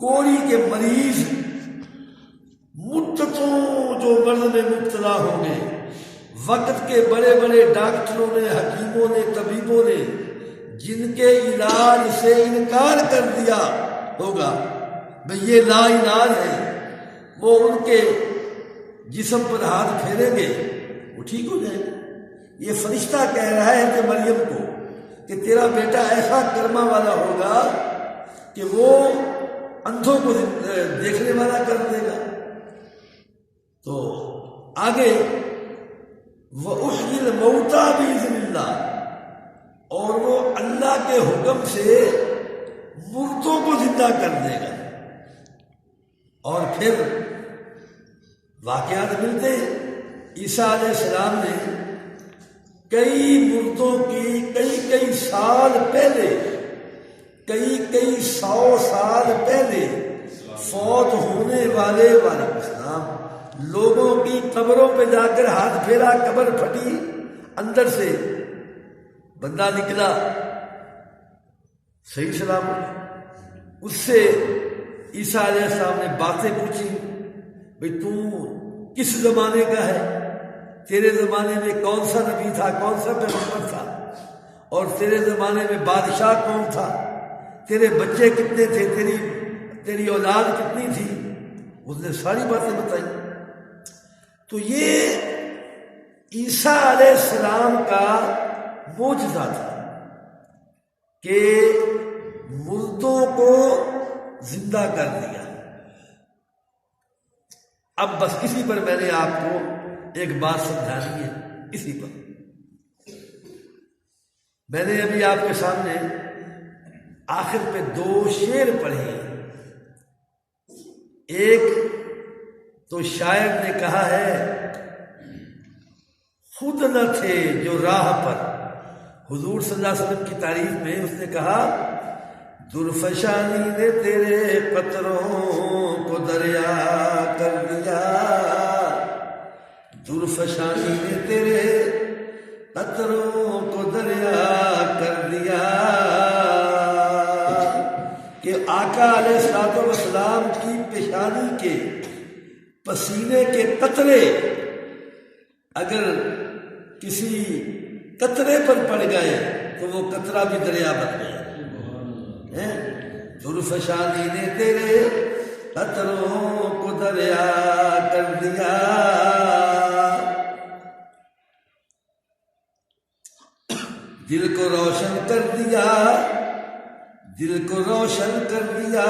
کوڑی کے مریض مدتوں جو مرض میں مبتلا ہوں گے، وقت کے بڑے بڑے ڈاکٹروں نے، حکیموں نے، طبیبوں نے جن کے علاج سے انکار کر دیا ہوگا بھئی یہ لا علاج ہے، وہ ان کے جسم پر ہاتھ پھیریں گے، وہ ٹھیک ہو جائے گا۔ یہ فرشتہ کہہ رہا ہے کہ مریم کو کہ تیرا بیٹا ایسا کرما والا ہوگا کہ وہ اندھوں کو دیکھنے والا کر دے گا۔ تو آگے وَأُحْيِي الْمَوْتَى بِإِذْنِ اللَّهِ، اور وہ اللہ کے حکم سے مردوں کو زندہ کر دے گا۔ اور پھر واقعات ملتے ہیں، عیسیٰ علیہ السلام نے کئی مردوں کی کئی سال پہلے، کئی سو سال پہلے فوت ہونے والے اسلام لوگوں کی قبروں پہ جا کر ہاتھ پھیرا، قبر پھٹی، اندر سے بندہ نکلا صحیح سلامت۔ اس سے عیسیٰ علیہ السلام نے باتیں پوچھی، بھئی تو کس زمانے کا ہے، تیرے زمانے میں کون سا نبی تھا، کون سا پیغمبر تھا، اور تیرے زمانے میں بادشاہ کون تھا، تیرے بچے کتنے تھے، تیری اولاد کتنی تھی، اس نے ساری باتیں بتائی۔ تو یہ عیسیٰ علیہ السلام کا معجزہ تھا کہ مردوں کو زندہ کر دیا۔ اب بس اسی پر میں نے آپ کو ایک بات سمجھانی ہے، اسی پر میں نے ابھی آپ کے سامنے آخر پہ 2 شعر پڑھے ہیں۔ ایک تو شاعر نے کہا ہے، خود نہ تھے جو راہ پر، حضور صلی اللہ علیہ وسلم کی تعریف میں اس نے کہا، درفشانی نے تیرے قطروں کو دریا کر دیا، درفشانی نے تیرے قطروں کو دریا کر دیا، کہ آقا علیہ السلام کی پیشانی کے پسینے کے قطرے اگر کسی قطرے پر پڑ گئے تو وہ قطرہ بھی دریا بن گیا۔ درفشانی نے تیرے قطروں کو دریا کر دیا، دل کو روشن کر دیا، دل کو روشن کر دیا،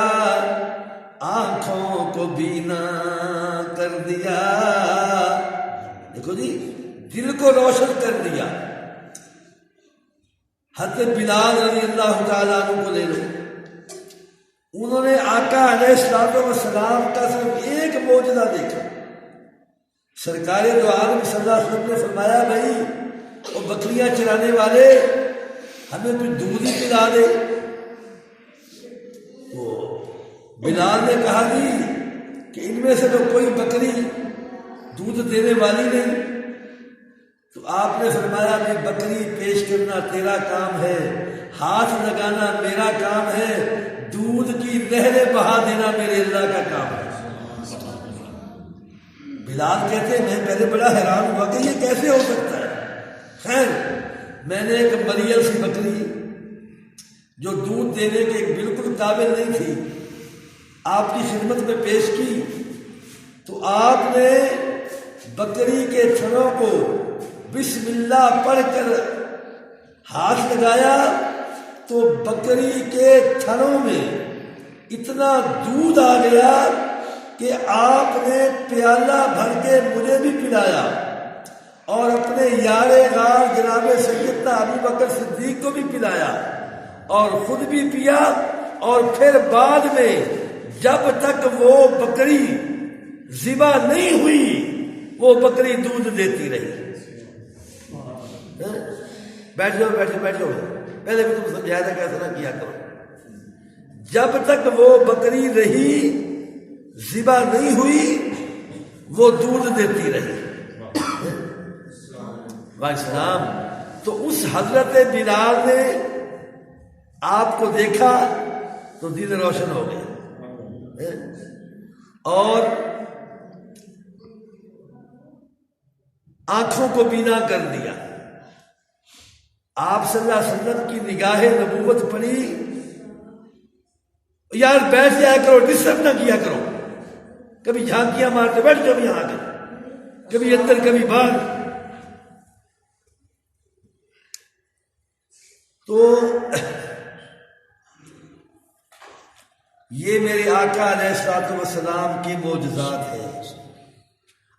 آنکھوں کو بینا کر دیا۔ دیکھو جی، دل کو روشن کر دیا۔ حضرت بلال رضی اللہ تعالیٰ عنہ کو لے لو، انہوں نے آقا علیہ السلام کا صرف ایک معجزہ دیکھا۔ سرکار دو عالم صلی اللہ علیہ وسلم نے فرمایا، بھائی وہ بکریاں چرانے والے ہمیں کچھ دودھ ہی پلا دے۔ تو بلال نے کہا جی کہ ان میں سے تو کوئی بکری دودھ دینے والی نہیں۔ تو آپ نے فرمایا کہ بکری پیش کرنا تیرا کام ہے، ہاتھ لگانا میرا کام ہے، دودھ کی نہریں بہا دینا میرے اللہ کا کام ہے۔ بلال کہتے ہیں میں پہلے بڑا حیران ہوا کہ یہ کیسے ہو سکتا ہے۔ خیر میں نے ایک مریل سی بکری جو دودھ دینے کے بالکل قابل نہیں تھی آپ کی خدمت میں پیش کی، تو آپ نے بکری کے تھنوں کو بسم اللہ پڑھ کر ہاتھ لگایا تو بکری کے تھنوں میں اتنا دودھ آ گیا کہ آپ نے پیالہ بھر کے مجھے بھی پلایا اور اپنے یار غار جناب سیدنا ابو بکر صدیق کو بھی پلایا اور خود بھی پیا، اور پھر بعد میں جب تک وہ بکری ذبح نہیں ہوئی وہ بکری دودھ دیتی رہی۔ بیٹھ جاؤ پہلے بھی تم سمجھایا تھا کہ ایسا نہ کیا کرو۔ جب تک وہ بکری رہی ذبح نہیں ہوئی وہ دودھ دیتی رہی۔ اسلام تو اس حضرت بلال نے آپ کو دیکھا تو دل روشن ہو گیا۔ اور آنکھوں کو بینا کر دیا. آپ صلی اللہ علیہ وسلم کی نگاہ نبوت پڑی. یار بیٹھ جایا کرو، ڈسٹرب نہ کیا کرو، کبھی جھانکیاں مارتے بیٹھ جاؤ یہاں آ کر، کبھی اندر کبھی باہر. تو یہ میرے آقا علیہ الصلوۃ والسلام کی معجزات ہے.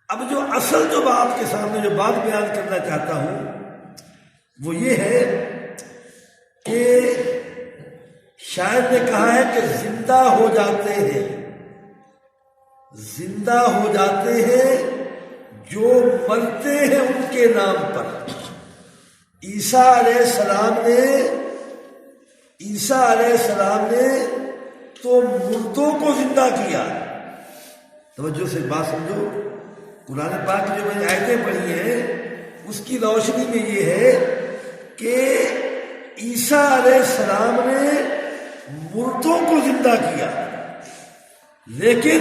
اب جو اصل جو آپ کے سامنے جو بات بیان کرنا چاہتا ہوں وہ یہ ہے کہ شاعر نے کہا ہے کہ زندہ ہو جاتے ہیں، زندہ ہو جاتے ہیں جو مرتے ہیں ان کے نام پر. عیسیٰ علیہ السلام نے تو مردوں کو زندہ کیا. توجہ سے بات سمجھو، قرآن پاک کی جو میں نے آیتیں پڑھی ہیں اس کی روشنی میں یہ ہے کہ عیسیٰ علیہ السلام نے مردوں کو زندہ کیا، لیکن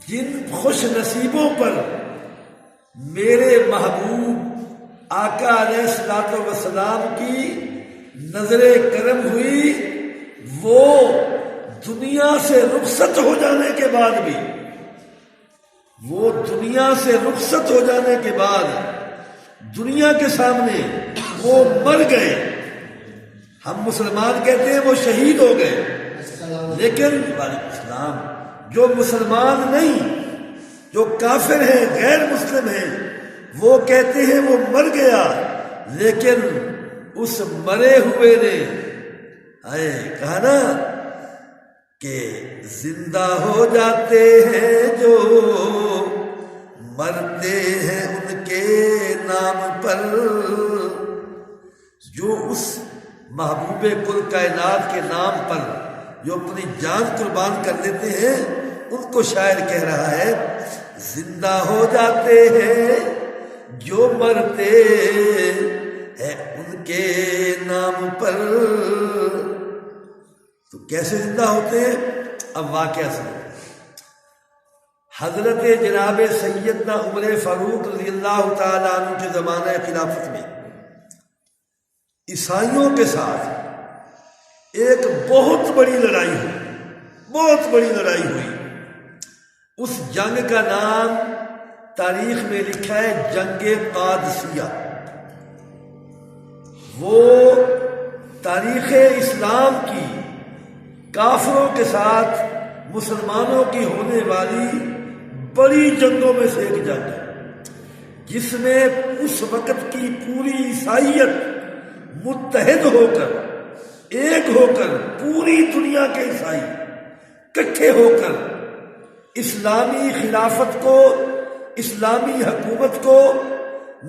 جن خوش نصیبوں پر میرے محبوب آقا علیہ الصلوۃ والسلام کی نظر کرم ہوئی، وہ دنیا سے رخصت ہو جانے کے بعد بھی، دنیا کے سامنے وہ مر گئے. ہم مسلمان کہتے ہیں وہ شہید ہو گئے، لیکن اسلام جو مسلمان نہیں، جو کافر ہیں، غیر مسلم ہیں، وہ کہتے ہیں وہ مر گیا. لیکن اس مرے ہوئے نے کہا نا کہ زندہ ہو جاتے ہیں جو مرتے ہیں ان کے نام پر. جو اس محبوب کل کائنات کے نام پر جو اپنی جان قربان کر دیتے ہیں ان کو شاعر کہہ رہا ہے زندہ ہو جاتے ہیں جو مرتے ہیں ان کے نام پر. تو کیسے زندہ ہوتے ہیں؟ اب واقعہ سنو. حضرت جناب سیدنا عمر فاروق رضی اللہ تعالیٰ عنہ کے زمانہ خلافت میں عیسائیوں کے ساتھ ایک بہت بڑی لڑائی ہوئی. اس جنگ کا نام تاریخ میں لکھا ہے جنگ قادسیہ. وہ تاریخ اسلام کی کافروں کے ساتھ مسلمانوں کی ہونے والی بڑی جنگوں میں سے ایک جنگ ہے، جس میں اس وقت کی پوری عیسائیت متحد ہو کر، ایک ہو کر، پوری دنیا کے عیسائی اکٹھے ہو کر اسلامی خلافت کو، اسلامی حکومت کو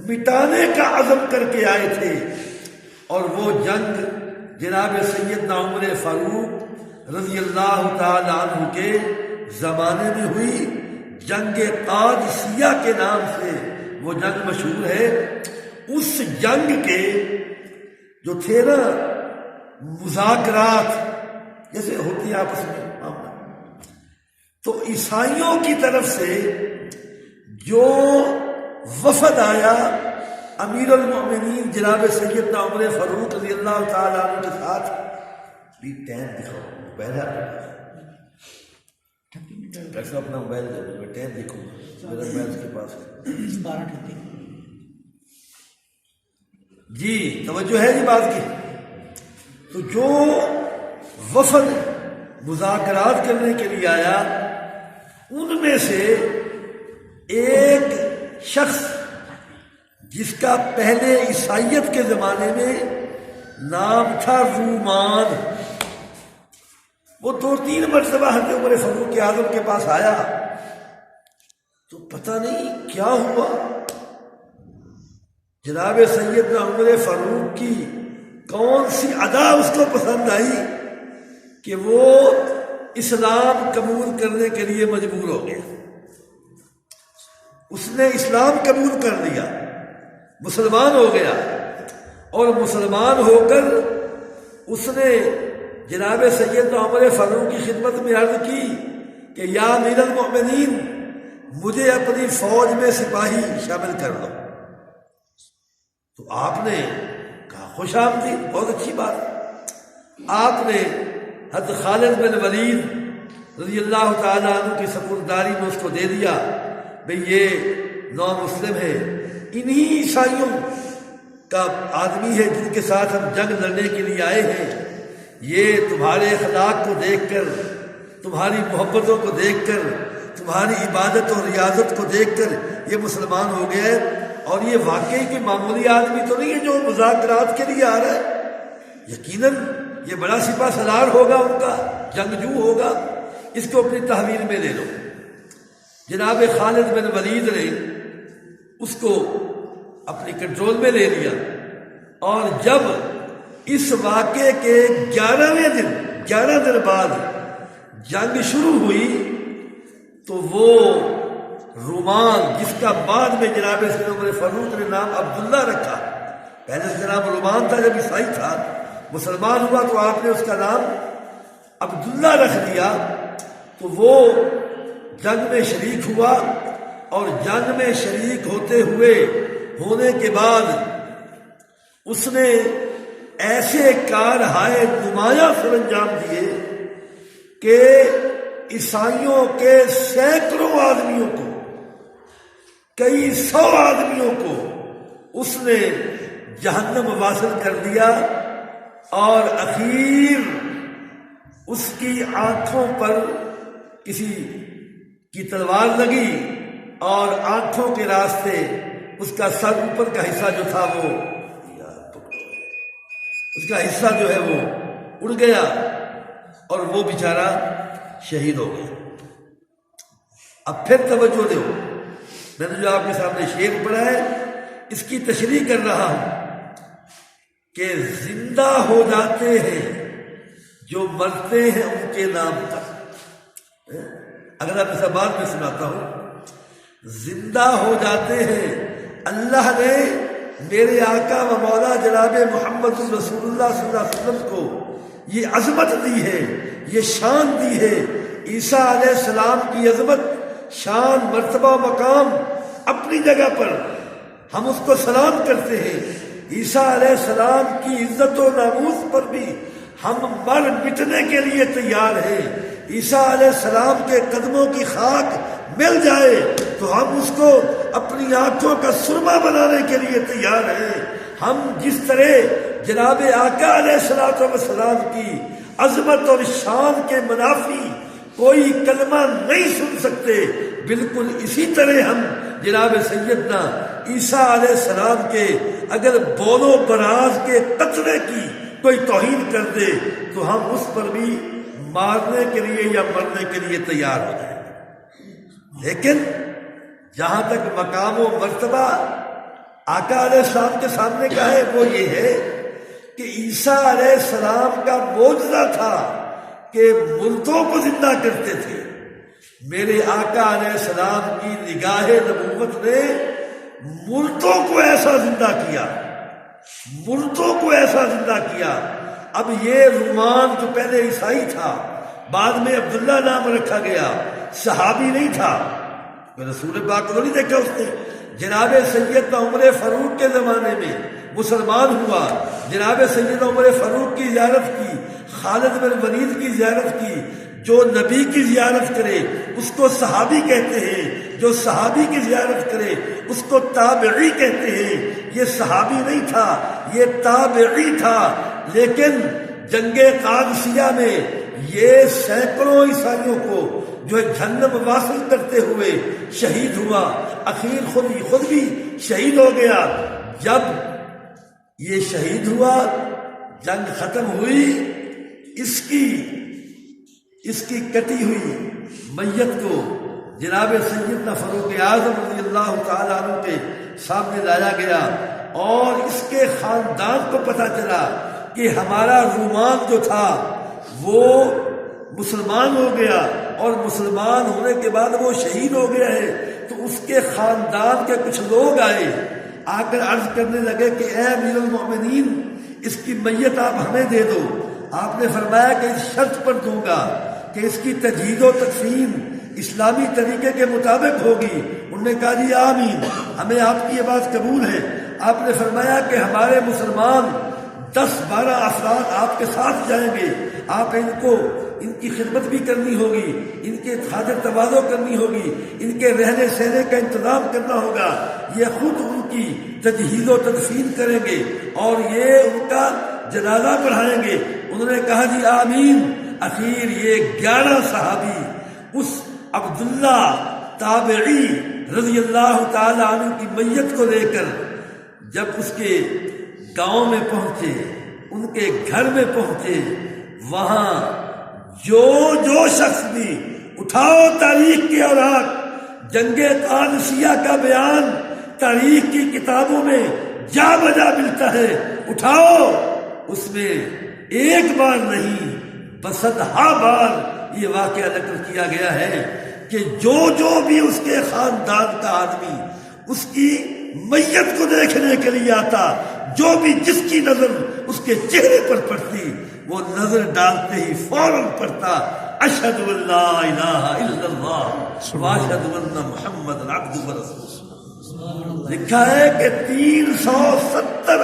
مٹانے کا عزم کر کے آئے تھے. اور وہ جنگ جناب سیدنا عمر فاروق رضی اللہ تعالی عنہ کے زمانے میں ہوئی. جنگ قادسیہ کے نام سے وہ جنگ مشہور ہے. اس جنگ کے جو تھے نا مذاکرات جیسے ہوتی ہیں آپس میں معاملہ، تو عیسائیوں کی طرف سے جو وفد آیا امیر المؤمنین جناب سیدنا عمر فاروق رضی اللہ تعالیٰ عنہ کے ساتھ، بھی ٹائم دکھاؤ پہلا کیسا اپنا موبائل دے ٹائم دیکھو میرا موبائل اس کے پاس ہے. جی توجہ ہے جی بات کی. تو جو وفد مذاکرات کرنے کے لیے آیا ان میں سے ایک شخص جس کا پہلے عیسائیت کے زمانے میں نام تھا رومان، وہ 2-3 مرتبہ حضرت عمر فاروق اعظم کے پاس آیا تو پتہ نہیں کیا ہوا. جناب سیدنا عمر فاروق کی کون سی ادا اس کو پسند آئی کہ وہ اسلام قبول کرنے کے لیے مجبور ہو گیا. اس نے اسلام قبول کر لیا، مسلمان ہو گیا، اور مسلمان ہو کر اس نے جناب سیدنا عمر فاروق کی خدمت میں عرض کی کہ یا امیر المؤمنین مجھے اپنی فوج میں سپاہی شامل کر لو، تو آپ نے کہا خوش آمدید، بہت اچھی بات۔ آپ نے حضرت خالد بن ولید رضی اللہ تعالیٰ عنہ کی سپرداری میں اس کو دے دیا، بھئی یہ نو مسلم ہے، انہی عیسائیوں کا آدمی ہے جن کے ساتھ ہم جنگ لڑنے کے لیے آئے ہیں، یہ تمہارے اخلاق کو دیکھ کر، تمہاری محبتوں کو دیکھ کر، تمہاری عبادت اور ریاضت کو دیکھ کر یہ مسلمان ہو گیا ہے، اور یہ واقعی کوئی معمولی آدمی تو نہیں ہے جو مذاکرات کے لیے آ رہا ہے، یقیناً یہ بڑا سپہ سالار ہوگا، ان کا جنگجو ہوگا، اس کو اپنی تحویل میں لے لو۔ جناب خالد بن ولید نے اس کو اپنی کنٹرول میں لے لیا، اور جب اس واقعے کے 11 دن بعد جنگ شروع ہوئی تو وہ رومان، جس کا بعد میں جناب سید عمر فاروق نے نام عبداللہ رکھا، پہلے اس کا نام رومان تھا جب عیسائی تھا، مسلمان ہوا تو آپ نے اس کا نام عبداللہ رکھ دیا، تو وہ جنگ میں شریک ہوا، اور جنگ میں شریک ہونے کے بعد اس نے ایسے کارہائے نمایاں سر انجام دیے کہ عیسائیوں کے سینکڑوں آدمیوں کو، کئی 100 آدمیوں کو اس نے جہنم واصل کر دیا، اور اخیر اس کی آنکھوں پر کسی کی تلوار لگی، اور آنکھوں کے راستے اس کا سر اوپر کا حصہ جو تھا وہ، اس کا حصہ جو ہے وہ اڑ گیا، اور وہ بیچارہ شہید ہو گیا۔ اب پھر توجہ دو، میں نے جو آپ کے سامنے شعر پڑھا ہے اس کی تشریح کر رہا ہوں کہ زندہ ہو جاتے ہیں جو مرتے ہیں ان کے نام پر۔ اگر آپ اسے بعد میں سناتا ہوں، زندہ ہو جاتے ہیں، اللہ نے میرے آقا و مولا جناب محمد رسول اللہ صلی اللہ علیہ وسلم کو یہ عظمت دی ہے، یہ شان دی ہے۔ عیسیٰ علیہ السلام کی عظمت، شان، مرتبہ و مقام اپنی جگہ پر، ہم اس کو سلام کرتے ہیں۔ عیسیٰ علیہ السلام کی عزت و ناموس پر بھی ہم مر مٹنے کے لیے تیار ہیں۔ عیسیٰ علیہ السلام کے قدموں کی خاک مل جائے تو ہم اس کو اپنی آنکھوں کا سرما بنانے کے لیے تیار ہیں۔ ہم جس طرح جناب آقا علیہ السلام کی عظمت اور شان کے منافی کوئی کلمہ نہیں سن سکتے، بالکل اسی طرح ہم جناب سیدنا عیسیٰ علیہ السلام کے اگر بول و براز کے قطرے کی کوئی توہین کر دے تو ہم اس پر بھی مارنے کے لیے یا مرنے کے لیے تیار ہو جائیں گے۔ لیکن جہاں تک مقام و مرتبہ آقا علیہ السلام کے سامنے کا ہے وہ یہ ہے کہ عیسیٰ علیہ السلام کا معجزہ تھا کہ مردوں کو زندہ کرتے تھے، میرے آقا علیہ السلام کی نگاہ نبوت نے مردوں کو ایسا زندہ کیا، مردوں کو ایسا زندہ کیا۔ اب یہ رومان جو پہلے عیسائی تھا، بعد میں عبداللہ نام رکھا گیا، صحابی نہیں تھا، رسول پاک کو نہیں دیکھا اس نے، جناب سیدنا عمر فاروق کے زمانے میں مسلمان ہوا، جناب سیدنا عمر فاروق کی زیارت کی، خالد بن ولید کی زیارت کی۔ جو نبی کی زیارت کرے اس کو صحابی کہتے ہیں، جو صحابی کی زیارت کرے اس کو تابعی کہتے ہیں۔ یہ صحابی نہیں تھا، یہ تابعی تھا، لیکن جنگ قادسیہ میں یہ سینکڑوں عیسائیوں کو جو جہنم واصل کرتے ہوئے شہید ہوا، اخیر خود بھی شہید ہو گیا۔ جب یہ شہید ہوا، جنگ ختم ہوئی، اس کی کٹی ہوئی میت کو جناب سیدنا فاروق اعظم رضی اللہ تعالیٰ عنہ کے سامنے لایا گیا، اور اس کے خاندان کو پتہ چلا کہ ہمارا رومان جو تھا وہ مسلمان ہو گیا، اور مسلمان ہونے کے بعد وہ شہید ہو گیا ہے۔ تو اس کے خاندان کے کچھ لوگ آئے، آ کر عرض کرنے لگے کہ اے امیر المؤمنین، اس کی میت آپ ہمیں دے دو۔ آپ نے فرمایا کہ اس شرط پر دوں گا کہ اس کی تجہیز و تقسیم اسلامی طریقے کے مطابق ہوگی؟ انہوں نے کہا جی آمین، ہمیں آپ کی یہ بات قبول ہے۔ آپ نے فرمایا کہ ہمارے مسلمان 10-12 افراد آپ کے ساتھ جائیں گے، آپ ان کی خدمت بھی کرنی ہوگی، ان کے حاجت تواضع کرنی ہوگی، ان کے رہنے سہنے کا انتظام کرنا ہوگا، یہ خود ان کی تجہیز و تدفین کریں گے اور یہ ان کا جنازہ پڑھائیں گے۔ انہوں نے کہا جی آمین۔ اخیر یہ 11 صحابی اس عبداللہ تابعی رضی اللہ تعالی عنہ کی میت کو لے کر جب اس کے گاؤں میں پہنچے، ان کے گھر میں پہنچے، وہاں جو شخص بھی اٹھاؤ تاریخ کے اوراق، جنگ قادسیہ کا بیان تاریخ کی کتابوں میں جا بجا ملتا ہے، اٹھاؤ، اس میں ایک بار نہیں بصدہا بار یہ واقعہ نقل کیا گیا ہے کہ جو بھی اس کے خاندان کا آدمی اس کی میت کو دیکھنے کے لیے آتا، جو بھی جس کی نظر اس کے چہرے پر پڑتی، وہ نظر ڈالتے ہی فوراً پڑتا اشہد ان لا الہ الا اللہ واشہد ان محمد عبدہ ورسولہ۔ لکھا ہے کہ 370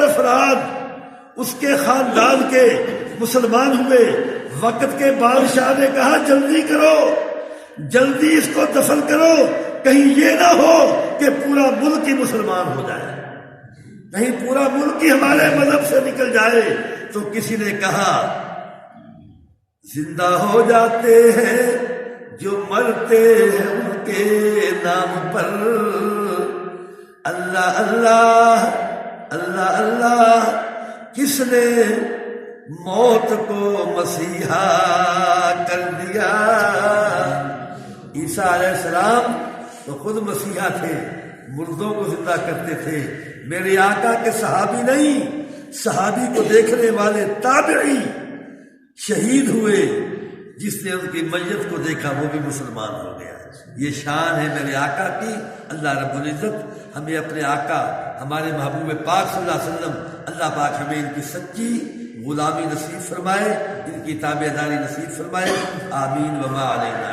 افراد اس کے خاندان کے مسلمان ہوئے۔ وقت کے بادشاہ نے کہا جلدی کرو، جلدی اس کو دفن کرو، کہیں یہ نہ ہو کہ پورا ملک ہی مسلمان ہو جائے، کہیں پورا ملک ہی ہمارے مذہب سے نکل جائے۔ تو کسی نے کہا زندہ ہو جاتے ہیں جو مرتے ہیں ان کے نام پر، اللہ اللہ اللہ اللہ، کس نے موت کو مسیحا کر دیا؟ عیسیٰ علیہ السلام تو خود مسیحا تھے، مردوں کو زندہ کرتے تھے۔ میرے آقا کے صحابی نہیں، صحابی کو دیکھنے والے تابعی شہید ہوئے، جس نے ان کی میت کو دیکھا وہ بھی مسلمان ہو گیا۔ یہ شان ہے میرے آقا کی۔ اللہ رب العزت ہمیں اپنے آقا ہمارے محبوب پاک صلی اللہ علیہ وسلم، اللہ پاک ہمیں ان کی سچی غلامی نصیب فرمائے، ان کی تابعداری نصیب فرمائے، آمین وما علینا۔